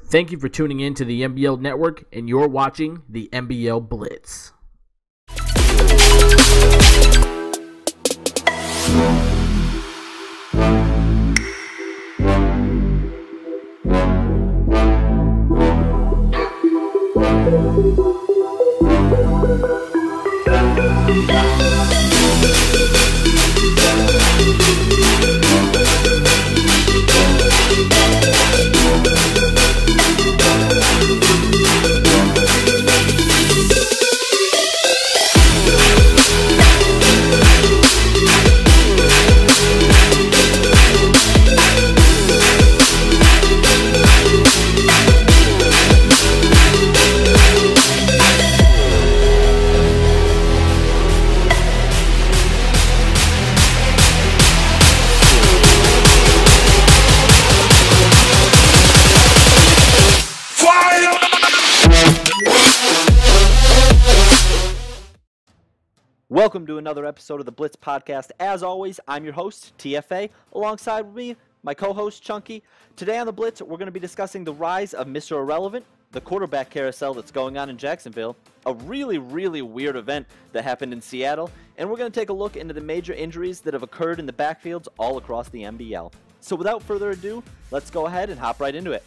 Thank you for tuning in to the MBL Network, and you're watching the MBL Blitz. Welcome to another episode of the Blitz Podcast. As always, I'm your host, TFA. Alongside me, my co-host, Chunky. Today on the Blitz, we're going to be discussing the rise of Mr. Irrelevant, the quarterback carousel that's going on in Jacksonville, a really weird event that happened in Seattle, and we're going to take a look into the major injuries that have occurred in the backfields all across the MBL. So without further ado, let's go ahead and hop right into it.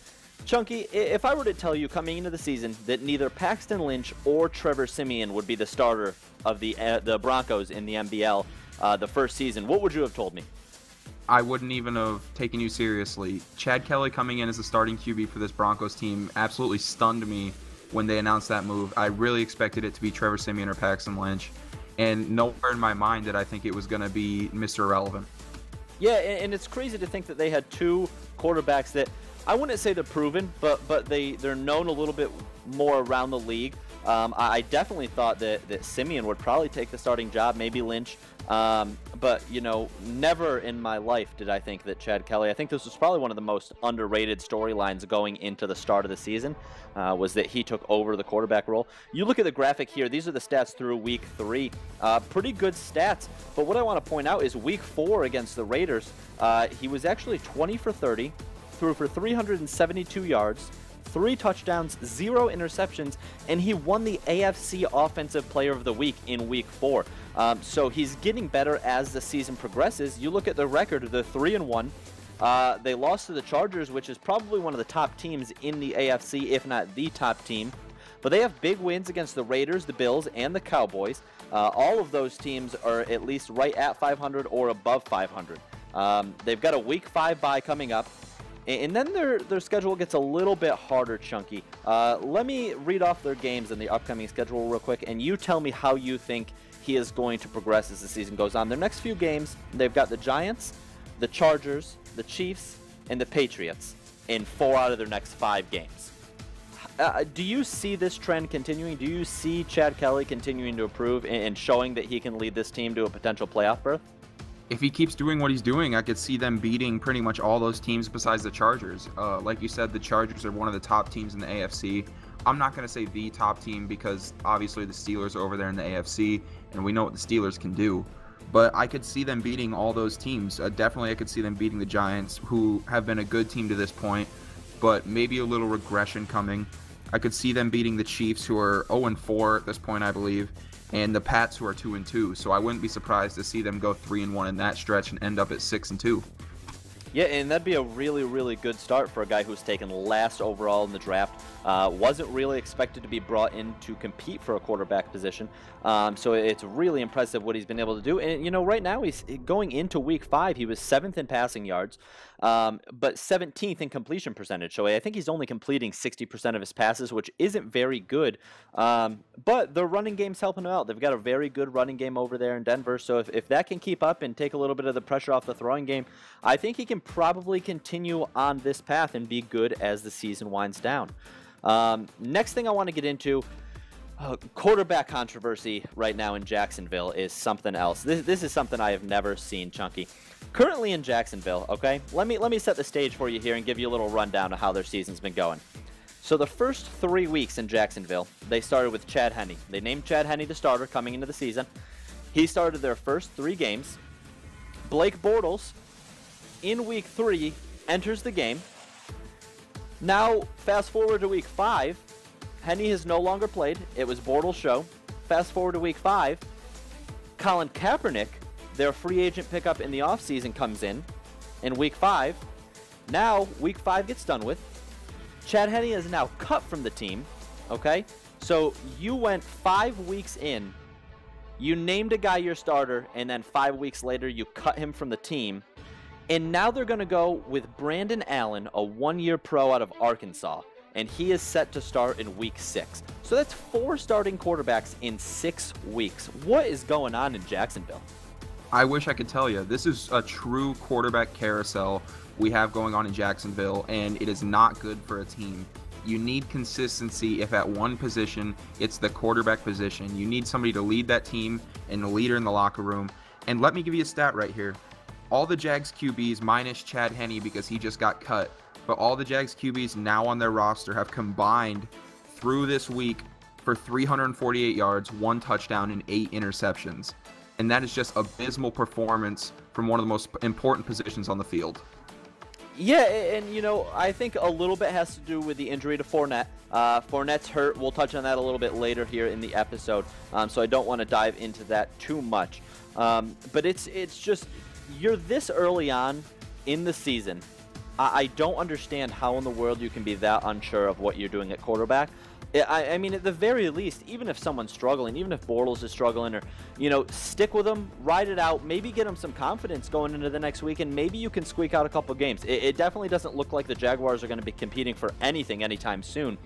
Chunky, if I were to tell you coming into the season that neither Paxton Lynch or Trevor Siemian would be the starter of the Broncos in the MBL the first season, what would you have told me? I wouldn't even have taken you seriously. Chad Kelly coming in as the starting QB for this Broncos team absolutely stunned me when they announced that move. I really expected it to be Trevor Siemian or Paxton Lynch, and nowhere in my mind did I think it was going to be Mr. Irrelevant. Yeah, and it's crazy to think that they had two quarterbacks that I wouldn't say they're proven, but they're known a little bit more around the league. I definitely thought that Siemian would probably take the starting job, maybe Lynch. But, you know, never in my life did I think that Chad Kelly, I think this was probably one of the most underrated storylines going into the start of the season, was that he took over the quarterback role. You look at the graphic here, these are the stats through week 3. Pretty good stats, but what I want to point out is week 4 against the Raiders, he was actually 20 for 30, threw for 372 yards, 3 touchdowns, 0 interceptions, and he won the AFC Offensive Player of the Week in Week 4. So he's getting better as the season progresses. You look at the record, they're 3-1. They lost to the Chargers, which is probably one of the top teams in the AFC, if not the top team. But they have big wins against the Raiders, the Bills, and the Cowboys. All of those teams are at least right at 500 or above 500. They've got a Week 5 bye coming up. And then their schedule gets a little bit harder, Chunky. Let me read off their games in the upcoming schedule real quick, and you tell me how you think he is going to progress as the season goes on. Their next few games, they've got the Giants, the Chargers, the Chiefs, and the Patriots in 4 out of their next 5 games. Do you see this trend continuing? Do you see Chad Kelly continuing to improve and showing that he can lead this team to a potential playoff berth? If he keeps doing what he's doing, I could see them beating pretty much all those teams besides the Chargers. Like you said, the Chargers are one of the top teams in the AFC. I'm not going to say the top team because obviously the Steelers are over there in the AFC, and we know what the Steelers can do. But I could see them beating all those teams. Definitely I could see them beating the Giants, who have been a good team to this point, but maybe a little regression coming. I could see them beating the Chiefs, who are 0-4 at this point, I believe, and the Pats, who are 2-2. So I wouldn't be surprised to see them go 3-1 in that stretch and end up at 6-2. Yeah, and that'd be a really good start for a guy who's taken last overall in the draft. Wasn't really expected to be brought in to compete for a quarterback position. So it's really impressive what he's been able to do. And, you know, right now he's going into week 5. He was 7th in passing yards, but 17th in completion percentage. So I think he's only completing 60% of his passes, which isn't very good. But the running game's helping him out. They've got a very good running game over there in Denver. So if that can keep up and take a little bit of the pressure off the throwing game, I think he can probably continue on this path and be good as the season winds down. Next thing I want to get into, quarterback controversy right now in Jacksonville is something else. This is something I have never seen, Chunky. Currently in Jacksonville, okay? Let me set the stage for you here and give you a little rundown of how their season's been going. So the first 3 weeks in Jacksonville, they started with Chad Henne. They named Chad Henne the starter coming into the season. He started their first 3 games. Blake Bortles, in week 3, enters the game. Now, fast forward to week 5. Henne has no longer played. It was Bortles' show. Fast forward to week 5. Colin Kaepernick, their free agent pickup in the offseason, comes in week 5. Now, week 5 gets done with. Chad Henne is now cut from the team, okay? So you went 5 weeks in, you named a guy your starter, and then 5 weeks later you cut him from the team. And now they're going to go with Brandon Allen, a 1-year pro out of Arkansas, and he is set to start in week 6. So that's 4 starting quarterbacks in 6 weeks. What is going on in Jacksonville? I wish I could tell you. This is a true quarterback carousel we have going on in Jacksonville, and it is not good for a team. You need consistency if at one position it's the quarterback position. You need somebody to lead that team and the leader in the locker room. And let me give you a stat right here. All the Jags QBs minus Chad Henne because he just got cut, but all the Jags QBs now on their roster have combined through this week for 348 yards, 1 touchdown, and 8 interceptions. And that is just abysmal performance from one of the most important positions on the field. Yeah, and you know, I think a little bit has to do with the injury to Fournette. Fournette's hurt. We'll touch on that a little bit later here in the episode, so I don't want to dive into that too much. But it's just, you're this early on in the season. I don't understand how in the world you can be that unsure of what you're doing at quarterback. I mean, at the very least, even if someone's struggling, even if Bortles is struggling, or, you know, stick with them, ride it out, maybe get them some confidence going into the next week, and maybe you can squeak out a couple games. It definitely doesn't look like the Jaguars are going to be competing for anything anytime soon.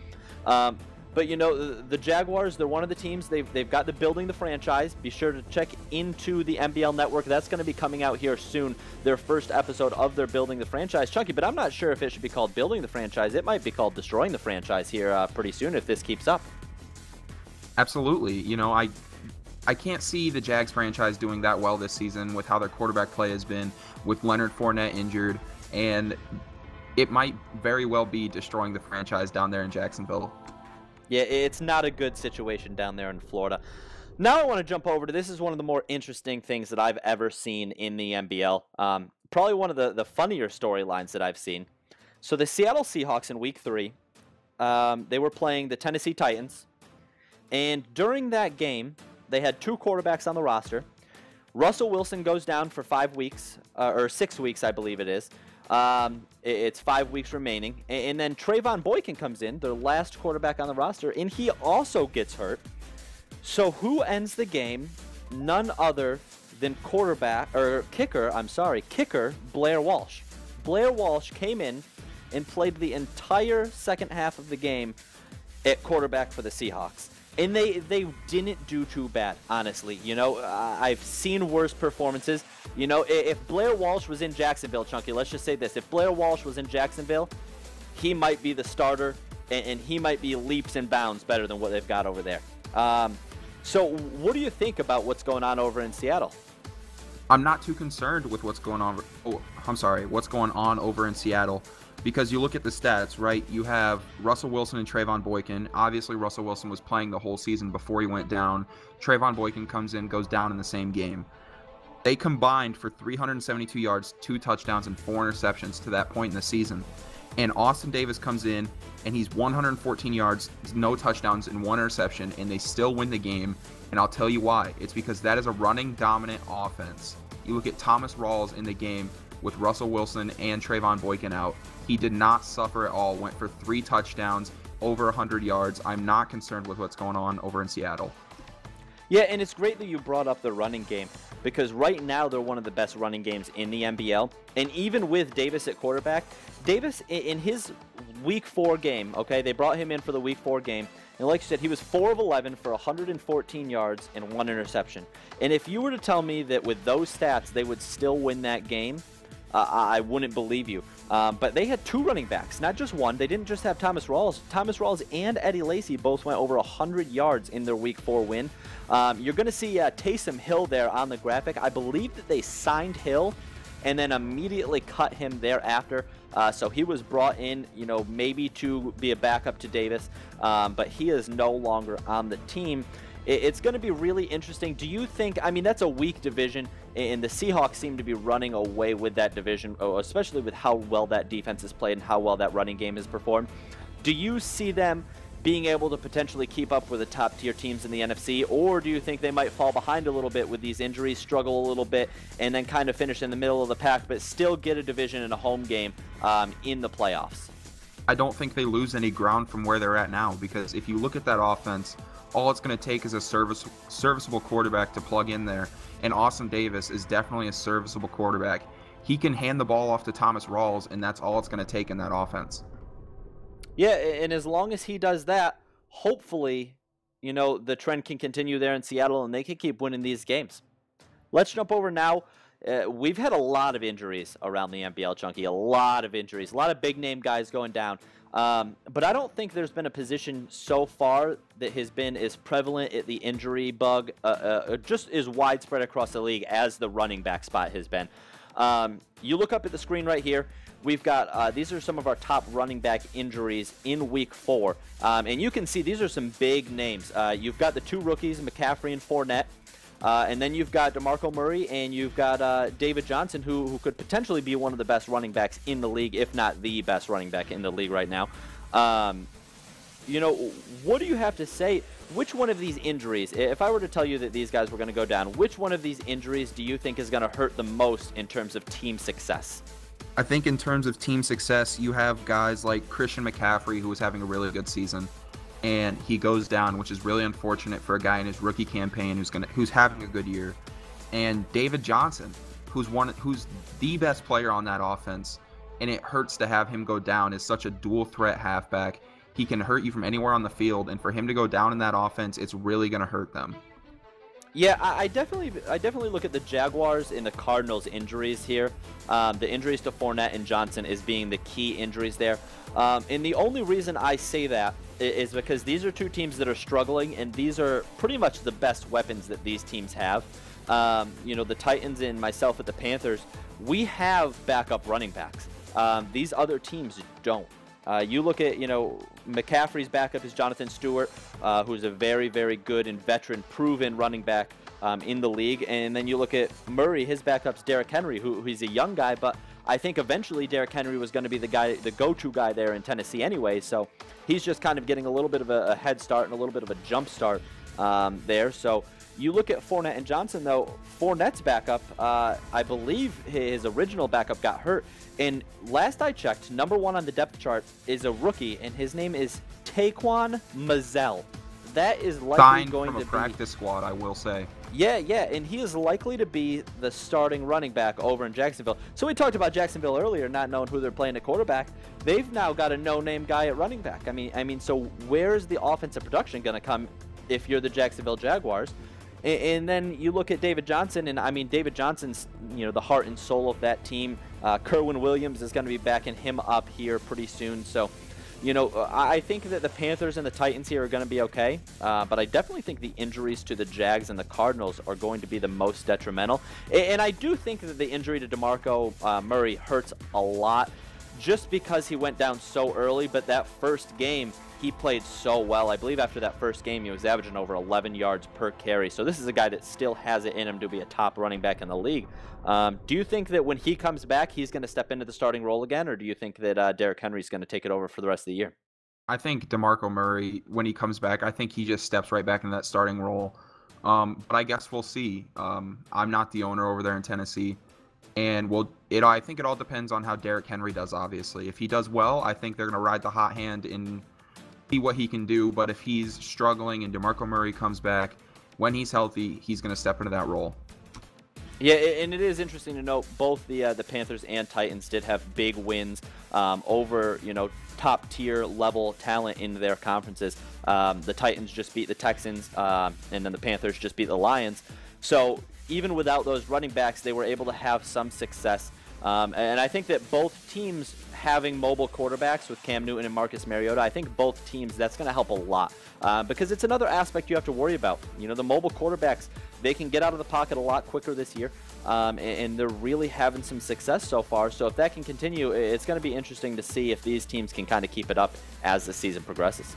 But, you know, the Jaguars, they're one of the teams. They've got the Building the Franchise. Be sure to check into the MBL Network. That's going to be coming out here soon, their first episode of their Building the Franchise. Chunky, but I'm not sure if it should be called Building the Franchise. It might be called Destroying the Franchise here pretty soon if this keeps up. Absolutely. You know, I can't see the Jags franchise doing that well this season with how their quarterback play has been, with Leonard Fournette injured, and it might very well be destroying the franchise down there in Jacksonville. Yeah, it's not a good situation down there in Florida. Now I want to jump over to, this is one of the more interesting things that I've ever seen in the MBL. Probably one of the funnier storylines that I've seen. So the Seattle Seahawks in week 3, they were playing the Tennessee Titans. And during that game, they had 2 quarterbacks on the roster. Russell Wilson goes down for 5 weeks, or 6 weeks, I believe it is. It's 5 weeks remaining. And then Trayvon Boykin comes in, their last quarterback on the roster, and he also gets hurt. So who ends the game? None other than kicker Blair Walsh. Blair Walsh came in and played the entire second half of the game at quarterback for the Seahawks. And they didn't do too bad, honestly. You know, I've seen worse performances. You know, if Blair Walsh was in Jacksonville, Chunky, let's just say this. If Blair Walsh was in Jacksonville, he might be the starter, and he might be leaps and bounds better than what they've got over there. So what do you think about what's going on over in Seattle? I'm not too concerned with what's going on. What's going on over in Seattle. Because you look at the stats, right? You have Russell Wilson and Trayvon Boykin. Obviously, Russell Wilson was playing the whole season before he went down. Trayvon Boykin comes in, goes down in the same game. They combined for 372 yards, 2 touchdowns, and 4 interceptions to that point in the season. And Austin Davis comes in, and he's 114 yards, no touchdowns, and 1 interception, and they still win the game. And I'll tell you why. It's because that is a running dominant offense. You look at Thomas Rawls in the game with Russell Wilson and Trayvon Boykin out. He did not suffer at all, went for 3 touchdowns, over 100 yards. I'm not concerned with what's going on over in Seattle. Yeah, and it's great that you brought up the running game, because right now they're one of the best running games in the MBL. And even with Davis at quarterback, Davis in his week 4 game, okay, they brought him in for the week 4 game. And like you said, he was 4 of 11 for 114 yards and 1 interception. And if you were to tell me that with those stats they would still win that game, I wouldn't believe you. But they had 2 running backs, not just one. They didn't just have Thomas Rawls. Thomas Rawls and Eddie Lacy both went over 100 yards in their week 4 win. You're going to see Taysom Hill there on the graphic. I believe that they signed Hill and then immediately cut him thereafter. So he was brought in, you know, maybe to be a backup to Davis, but he is no longer on the team. It's going to be really interesting. Do you think, I mean, that's a weak division. and the Seahawks seem to be running away with that division, especially with how well that defense has played and how well that running game has performed. Do you see them being able to potentially keep up with the top tier teams in the NFC, or do you think they might fall behind a little bit with these injuries, struggle a little bit, and then kind of finish in the middle of the pack, but still get a division and a home game in the playoffs? I don't think they lose any ground from where they're at now, because if you look at that offense, all it's going to take is a serviceable quarterback to plug in there, and Austin Davis is definitely a serviceable quarterback. He can hand the ball off to Thomas Rawls, and that's all it's going to take in that offense. Yeah, and as long as he does that, hopefully, the trend can continue there in Seattle and they can keep winning these games. Let's jump over now. We've had a lot of injuries around the MBL, Chunky. A lot of injuries. A lot of big-name guys going down. But I don't think there's been a position so far that has been as prevalent at the injury bug, just as widespread across the league as the running back spot has been. You look up at the screen right here. We've got, these are some of our top running back injuries in week 4. And you can see these are some big names. You've got the 2 rookies, McCaffrey and Fournette. And then you've got DeMarco Murray and you've got David Johnson, who could potentially be one of the best running backs in the league, if not the best running back in the league right now. What do you have to say? Which one of these injuries, if I were to tell you that these guys were going to go down, which one of these injuries do you think is going to hurt the most in terms of team success? I think in terms of team success, you have guys like Christian McCaffrey, who was having a really good season, and he goes down, which is really unfortunate for a guy in his rookie campaign who's having a good year. And David Johnson, who's the best player on that offense, and it hurts to have him go down as such a dual threat halfback. He can hurt you from anywhere on the field, and for him to go down in that offense, it's really going to hurt them. Yeah, I definitely look at the Jaguars and the Cardinals injuries here. The injuries to Fournette and Johnson is being the key injuries there. And the only reason I say that is because these are 2 teams that are struggling, and these are pretty much the best weapons that these teams have. The Titans and myself at the Panthers, we have backup running backs. These other teams don't. You look at, McCaffrey's backup is Jonathan Stewart, who's a very, very good and veteran, proven running back in the league. And then you look at Murray, his backup's Derrick Henry, who's a young guy, but I think eventually Derrick Henry was going to be the go-to guy there in Tennessee anyway. So he's just kind of getting a little bit of a head start and a little bit of a jump start there. So you look at Fournette and Johnson, though. Fournette's backup, I believe his original backup got hurt. And last I checked, number 1 on the depth chart is a rookie, and his name is Taquan Mazzell. That is likely going to be... from a practice squad, I will say. Yeah, and he is likely to be the starting running back over in Jacksonville. So we talked about Jacksonville earlier, not knowing who they're playing at quarterback. They've now got a no-name guy at running back. I mean, so where's the offensive production going to come if you're the Jacksonville Jaguars? And then you look at David Johnson, and I mean, David Johnson's, the heart and soul of that team. Kerwin Williams is going to be backing him up here pretty soon. So, I think that the Panthers and the Titans here are going to be okay. But I definitely think the injuries to the Jags and the Cardinals are going to be the most detrimental. And I do think that the injury to DeMarco Murray hurts a lot just because he went down so early. But that first game, he played so well. I believe after that first game, he was averaging over 11 yards per carry. So this is a guy that still has it in him to be a top running back in the league. Do you think that when he comes back, he's going to step into the starting role again, or do you think that Derrick Henry's going to take it over for the rest of the year? I think DeMarco Murray, when he comes back, I think he just steps right back into that starting role. But I guess we'll see. I'm not the owner over there in Tennessee. And I think it all depends on how Derrick Henry does, obviously. If he does well, I think they're going to ride the hot hand and see what he can do. But if he's struggling and DeMarco Murray comes back, when he's healthy, he's going to step into that role. Yeah, and it is interesting to note both the Panthers and Titans did have big wins over, top tier level talent in their conferences. The Titans just beat the Texans, and then the Panthers just beat the Lions. So even without those running backs, they were able to have some success. And I think that both teams having mobile quarterbacks with Cam Newton and Marcus Mariota, I think both teams, that's going to help a lot because it's another aspect you have to worry about. The mobile quarterbacks, they can get out of the pocket a lot quicker this year, and they're really having some success so far. So if that can continue, it's going to be interesting to see if these teams can kind of keep it up as the season progresses.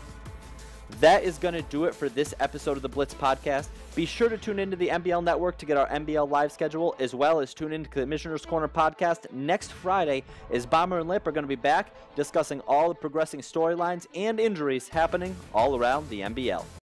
That is going to do it for this episode of the Blitz Podcast. Be sure to tune into the MBL Network to get our MBL live schedule, as well as tune into the Commissioner's Corner podcast next Friday, as Bomber and Lip are going to be back discussing all the progressing storylines and injuries happening all around the MBL.